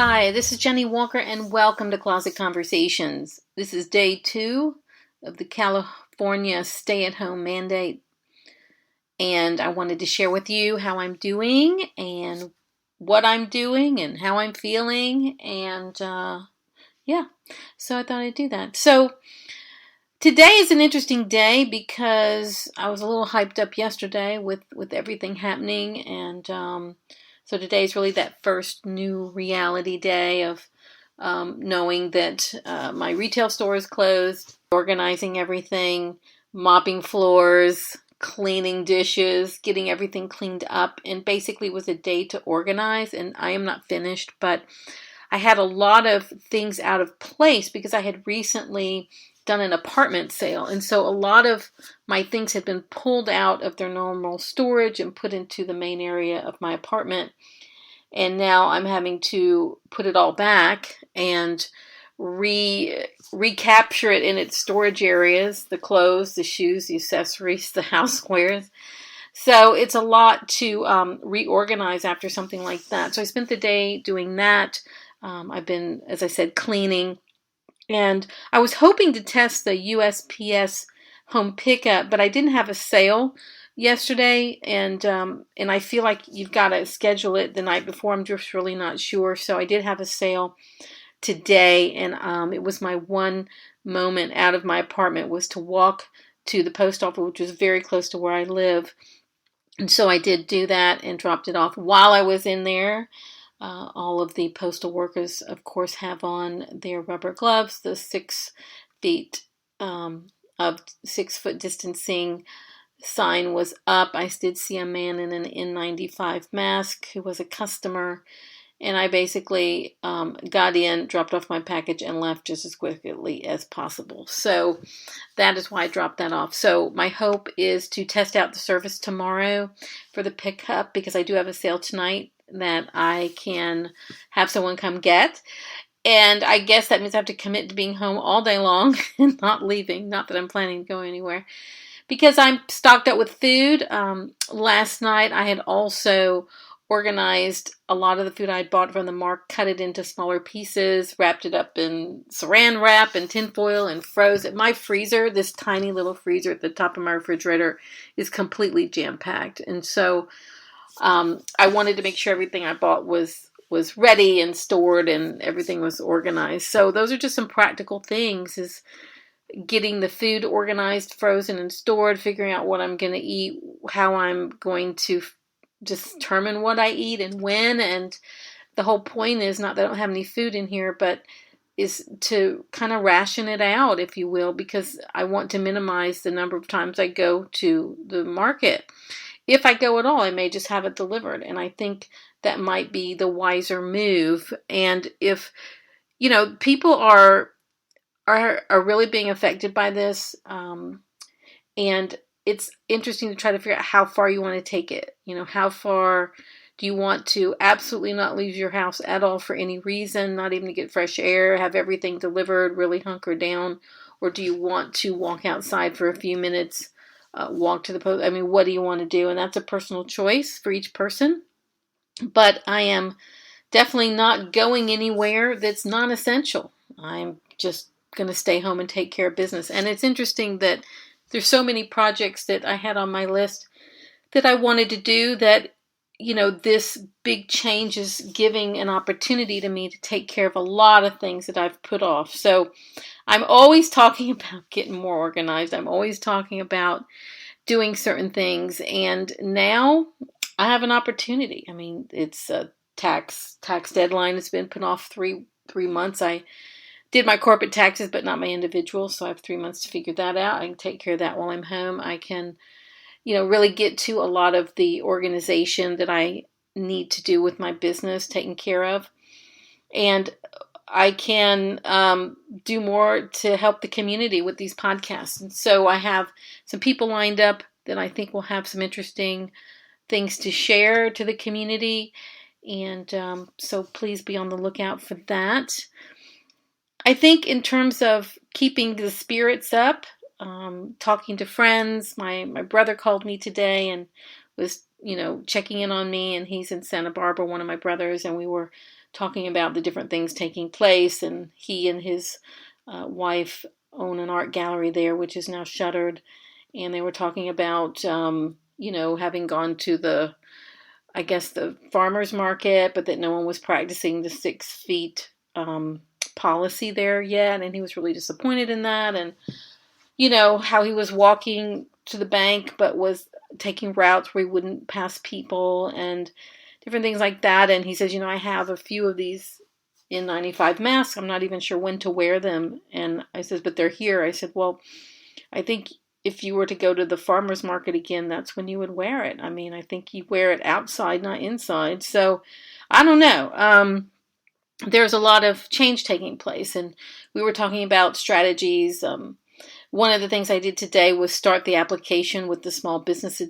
Hi, this is Jennie Walker and welcome to Closet Conversations. This is day 2 of the California stay-at-home mandate, and I wanted to share with you how I'm doing and what I'm doing and how I'm feeling, and so I thought I'd do that. So today is an interesting day because I was a little hyped up yesterday with everything happening, and so today is really that first new reality day of knowing that my retail store is closed, organizing everything, mopping floors, cleaning dishes, getting everything cleaned up, and basically was a day to organize. And I am not finished, but I had a lot of things out of place because I had recently done an apartment sale, and so a lot of my things had been pulled out of their normal storage and put into the main area of my apartment, and now I'm having to put it all back and recapture it in its storage areas: the clothes, the shoes, the accessories, the housewares. So it's a lot to reorganize after something like that. So I spent the day doing that. I've been, as I said, cleaning. And I was hoping to test the USPS home pickup, but I didn't have a sale yesterday, and I feel like you've got to schedule it the night before. I'm just really not sure. So I did have a sale today, and it was my one moment out of my apartment was to walk to the post office, which was very close to where I live. And so I did do that and dropped it off. While I was in there, all of the postal workers, of course, have on their rubber gloves. The 6 feet of 6 foot distancing sign was up. I did see a man in an N95 mask who was a customer, and I basically got in, dropped off my package, and left just as quickly as possible. So that is why I dropped that off. So my hope is to test out the service tomorrow for the pickup, because I do have a sale tonight that I can have someone come get. And I guess that means I have to commit to being home all day long and not leaving. Not that I'm planning to go anywhere, because I'm stocked up with food. Last night I had also organized a lot of the food I had bought from the market, cut it into smaller pieces, wrapped it up in saran wrap and tinfoil, and froze it. My freezer, this tiny little freezer at the top of my refrigerator, is completely jam-packed. And so I wanted to make sure everything I bought was ready and stored and everything was organized. So those are just some practical things, is getting the food organized, frozen, and stored, figuring out what I'm going to eat, how I'm going to determine what I eat and when. And the whole point is not that I don't have any food in here, but is to kind of ration it out, if you will, because I want to minimize the number of times I go to the market. If I go at all, I may just have it delivered, and I think that might be the wiser move. And if, people are really being affected by this, and it's interesting to try to figure out how far you want to take it. How far do you want to absolutely not leave your house at all for any reason, not even to get fresh air, have everything delivered, really hunker down? Or do you want to walk outside for a few minutes, walk to the post? I mean, what do you want to do? And that's a personal choice for each person. But I am definitely not going anywhere that's non-essential. I'm just going to stay home and take care of business. And it's interesting that there's so many projects that I had on my list that I wanted to do that, this big change is giving an opportunity to me to take care of a lot of things that I've put off. So I'm always talking about getting more organized. I'm always talking about doing certain things. And now I have an opportunity. I mean, it's a tax deadline. It's been put off three months. I did my corporate taxes, but not my individual. So I have 3 months to figure that out. I can take care of that while I'm home. I can, really get to a lot of the organization that I need to do with my business taken care of. And I can do more to help the community with these podcasts. And so I have some people lined up that I think will have some interesting things to share to the community. And so please be on the lookout for that. I think in terms of keeping the spirits up, talking to friends, my brother called me today and was, checking in on me, and he's in Santa Barbara, one of my brothers, and we were talking about the different things taking place. And he and his wife own an art gallery there, which is now shuttered. And they were talking about, having gone to the farmer's market, but that no one was practicing the 6 feet policy there yet. And he was really disappointed in that. And, how he was walking to the bank, but was taking routes where he wouldn't pass people and different things like that. And he says, I have a few of these N95 masks. I'm not even sure when to wear them. And I said, but they're here. I said, well, I think if you were to go to the farmer's market again, that's when you would wear it. I mean, I think you wear it outside, not inside. So I don't know. There's a lot of change taking place. And we were talking about strategies. One of the things I did today was start the application with the Small Business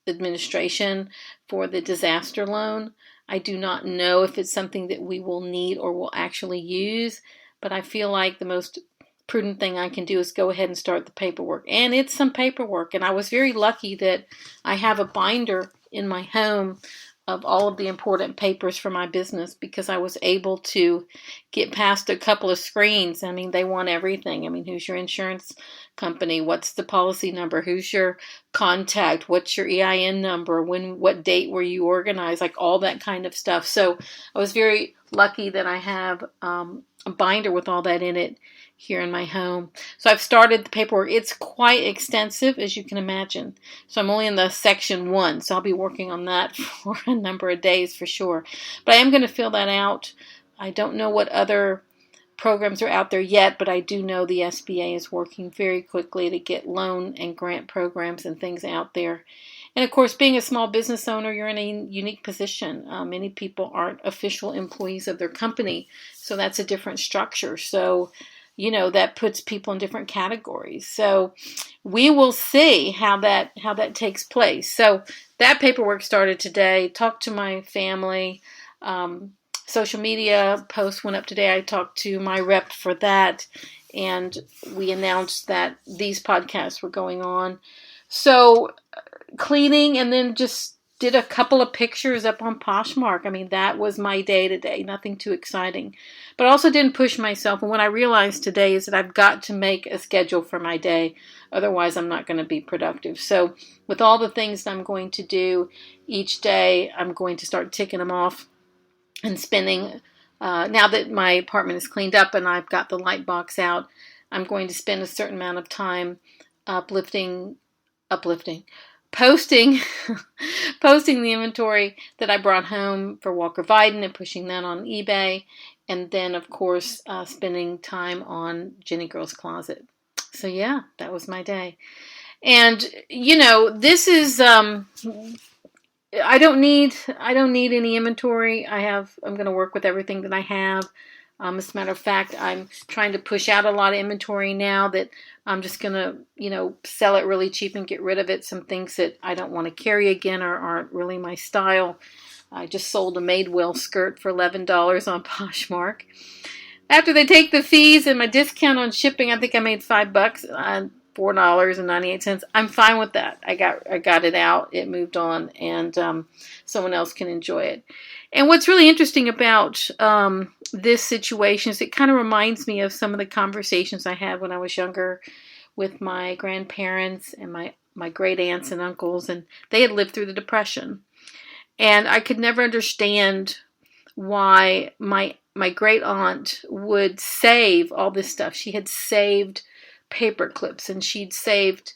Administration for the disaster loan. I do not know if it's something that we will need or will actually use, but I feel like the most prudent thing I can do is go ahead and start the paperwork. And it's some paperwork. And I was very lucky that I have a binder in my home of all of the important papers for my business, because I was able to get past a couple of screens. I mean, they want everything. I mean, who's your insurance company? What's the policy number? Who's your contact? What's your EIN number? What date were you organized? Like all that kind of stuff. So I was very lucky that I have a binder with all that in it here in my home. So I've started the paperwork. It's quite extensive, as you can imagine. So I'm only in the section 1. So I'll be working on that for a number of days for sure. But I am going to fill that out. I don't know what other programs are out there yet, but I do know the SBA is working very quickly to get loan and grant programs and things out there. And of course, being a small business owner, you're in a unique position. Many people aren't official employees of their company, so that's a different structure. So that puts people in different categories. So we will see how that takes place. So that paperwork started today. Talked to my family. Social media post went up today. I talked to my rep for that, and we announced that these podcasts were going on. So cleaning, and then just did a couple of pictures up on Poshmark. I mean, that was my day today. Nothing too exciting. But I also didn't push myself. And what I realized today is that I've got to make a schedule for my day. Otherwise, I'm not going to be productive. So with all the things that I'm going to do each day, I'm going to start ticking them off and spending. Now that my apartment is cleaned up and I've got the light box out, I'm going to spend a certain amount of time uplifting, posting the inventory that I brought home for Walker Viden and pushing that on eBay. And then, of course, spending time on JennieGirl's Closet. So, yeah, that was my day. And, this is, I don't need any inventory. I'm going to work with everything that I have. As a matter of fact, I'm trying to push out a lot of inventory now that I'm just going to, sell it really cheap and get rid of it. Some things that I don't want to carry again or aren't really my style. I just sold a Madewell skirt for $11 on Poshmark. After they take the fees and my discount on shipping, I think I made $5, $4.98. I'm fine with that. I got it out. It moved on, and someone else can enjoy it. And what's really interesting about this situation is it kind of reminds me of some of the conversations I had when I was younger with my grandparents and my great aunts and uncles, and they had lived through the Depression. And I could never understand why my great aunt would save all this stuff. She had saved paper clips, and she'd saved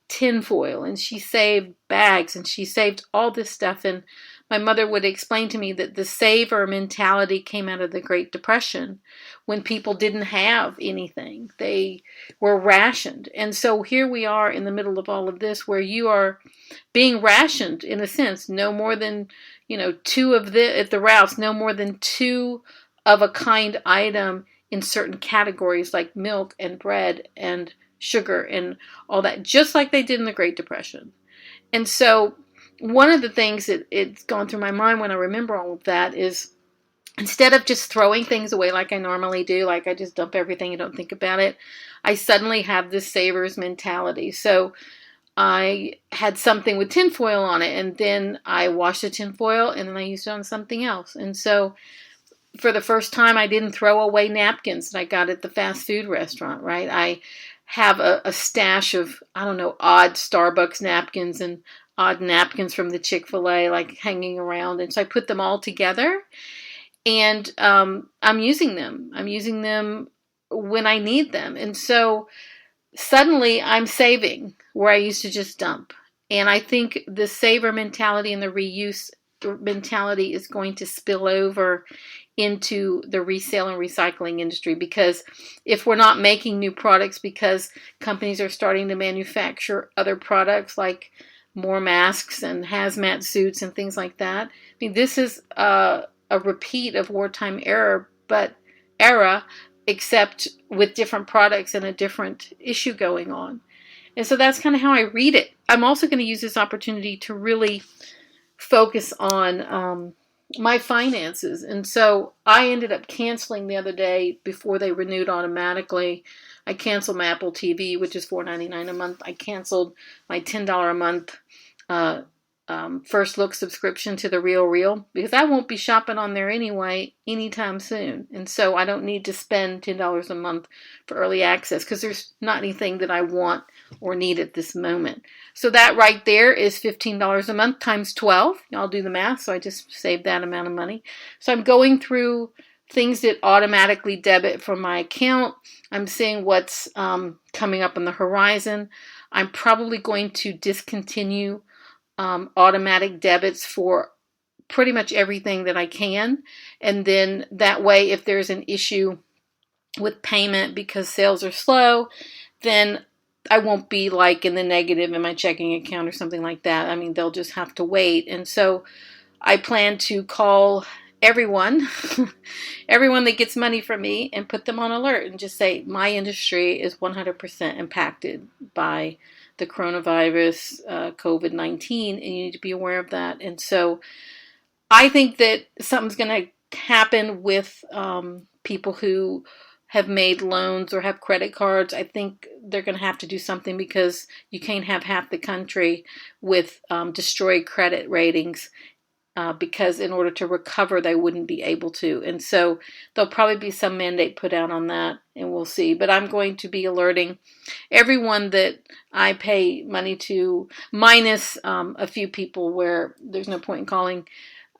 tinfoil, and she saved bags, and she saved all this stuff. And my mother would explain to me that the saver mentality came out of the Great Depression when people didn't have anything. They were rationed. And so here we are in the middle of all of this where you are being rationed in a sense. No more than, two of at the Ralphs, no more than two of a kind item in certain categories like milk and bread and sugar and all that, just like they did in the Great Depression. And so one of the things that it's gone through my mind when I remember all of that is instead of just throwing things away like I normally do, like I just dump everything and don't think about it, I suddenly have this savers mentality. So I had something with tinfoil on it, and then I washed the tinfoil and then I used it on something else. And so for the first time, I didn't throw away napkins that I got at the fast food restaurant, right? I have a stash of, I don't know, odd Starbucks napkins and odd napkins from the Chick-fil-A, like hanging around. And so I put them all together, and I'm using them. I'm using them when I need them. And so suddenly I'm saving where I used to just dump. And I think the saver mentality and the reuse mentality is going to spill over into the resale and recycling industry, because if we're not making new products because companies are starting to manufacture other products like more masks and hazmat suits and things like that, I mean, this is a repeat of wartime era, except with different products and a different issue going on. And so that's kind of how I read it. I'm also going to use this opportunity to really focus on my finances. And so I ended up canceling the other day before they renewed automatically. I canceled my Apple TV, which is $4.99 a month. I canceled my $10 a month First Look subscription to The Real, because I won't be shopping on there anyway anytime soon. And so I don't need to spend $10 a month for early access, because there's not anything that I want or need at this moment. So that right there is $15 a month times 12. Y'all do the math. So I just saved that amount of money. So I'm going through things that automatically debit from my account. I'm seeing what's coming up on the horizon. I'm probably going to discontinue automatic debits for pretty much everything that I can. And then that way, if there's an issue with payment because sales are slow, then I won't be like in the negative in my checking account or something like that. I mean, they'll just have to wait. And so I plan to call everyone, everyone that gets money from me, and put them on alert and just say, my industry is 100% impacted by the coronavirus, COVID-19, and you need to be aware of that. And so I think that something's going to happen with people who have made loans or have credit cards. I think they're going to have to do something, because you can't have half the country with destroyed credit ratings, because in order to recover, they wouldn't be able to. And so there'll probably be some mandate put out on that, and we'll see. But I'm going to be alerting everyone that I pay money to, minus a few people where there's no point in calling,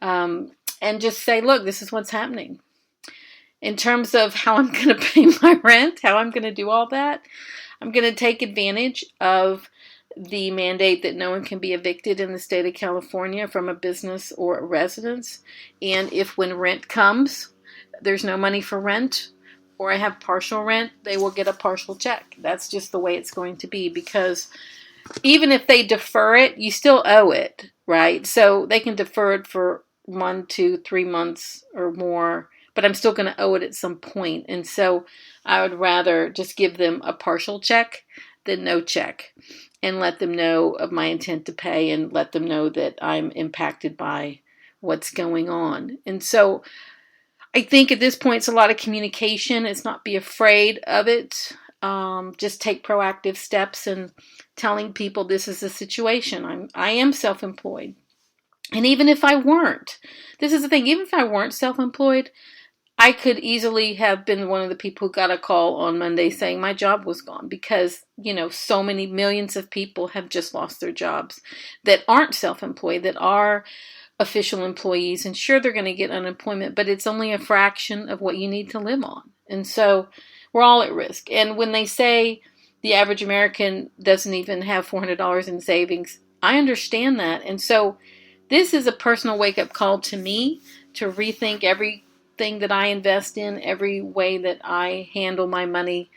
and just say, look, this is what's happening. In terms of how I'm going to pay my rent, how I'm going to do all that, I'm going to take advantage of the mandate that no one can be evicted in the state of California from a business or a residence. And if when rent comes, there's no money for rent, or I have partial rent, they will get a partial check. That's just the way it's going to be, because even if they defer it, you still owe it, right? So they can defer it for 1, 2, 3 months or more, but I'm still going to owe it at some point. And so I would rather just give them a partial check than no check, and let them know of my intent to pay, and let them know that I'm impacted by what's going on. And so I think at this point it's a lot of communication. It's not be afraid of it. Just take proactive steps and telling people this is the situation. I am self-employed. And even if I weren't, this is the thing, even if I weren't self-employed, I could easily have been one of the people who got a call on Monday saying my job was gone, because, so many millions of people have just lost their jobs that aren't self-employed, that are official employees. And sure, they're going to get unemployment, but it's only a fraction of what you need to live on. And so we're all at risk. And when they say the average American doesn't even have $400 in savings, I understand that. And so this is a personal wake-up call to me to rethink everything that I invest in, every way that I handle my money.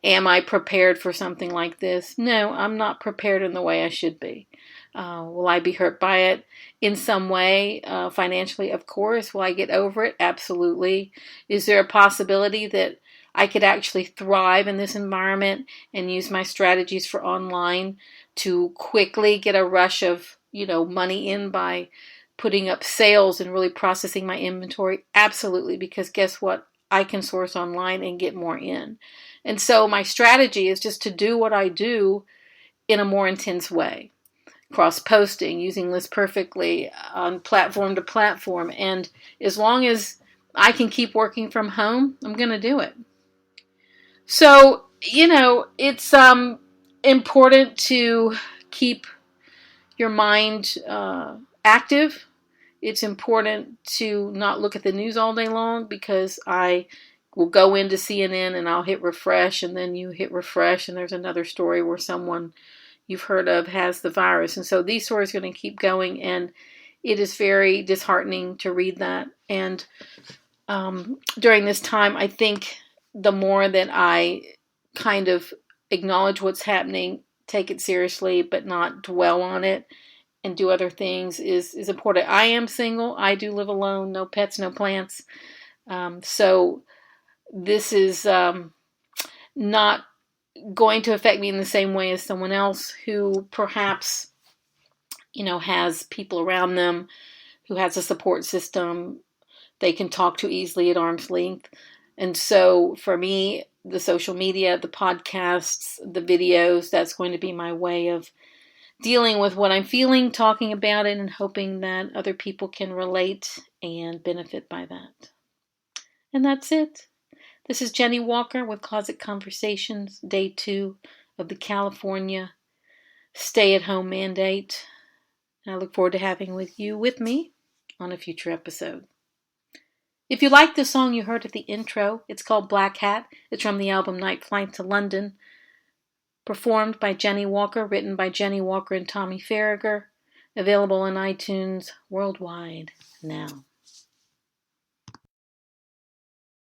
Am I prepared for something like this? No, I'm not prepared in the way I should be. Will I be hurt by it in some way? Financially, of course. Will I get over it? Absolutely. Is there a possibility that I could actually thrive in this environment and use my strategies for online to quickly get a rush of, money in by putting up sales and really processing my inventory? Absolutely, because guess what? I can source online and get more in. And so my strategy is just to do what I do in a more intense way. Cross-posting, using List Perfectly on platform to platform. And as long as I can keep working from home, I'm going to do it. So, it's important to keep your mind active. It's important to not look at the news all day long, because I will go into CNN and I'll hit refresh, and then you hit refresh and there's another story where someone you've heard of has the virus. And so these stories are going to keep going, and it is very disheartening to read that. And during this time, I think the more that I kind of acknowledge what's happening, take it seriously, but not dwell on it and do other things is important. I am single. I do live alone. No pets, no plants. So this is not going to affect me in the same way as someone else who perhaps, has people around them, who has a support system they can talk to easily at arm's length. And so for me, the social media, the podcasts, the videos, that's going to be my way of dealing with what I'm feeling, talking about it, and hoping that other people can relate and benefit by that. And that's it. This is Jennie Walker with Closet Conversations, Day 2 of the California stay-at-home mandate. And I look forward to having you with me on a future episode. If you like the song you heard at the intro, it's called Black Hat. It's from the album Night Flight to London, performed by Jennie Walker, written by Jennie Walker and Tommy Farragher, available on iTunes worldwide now.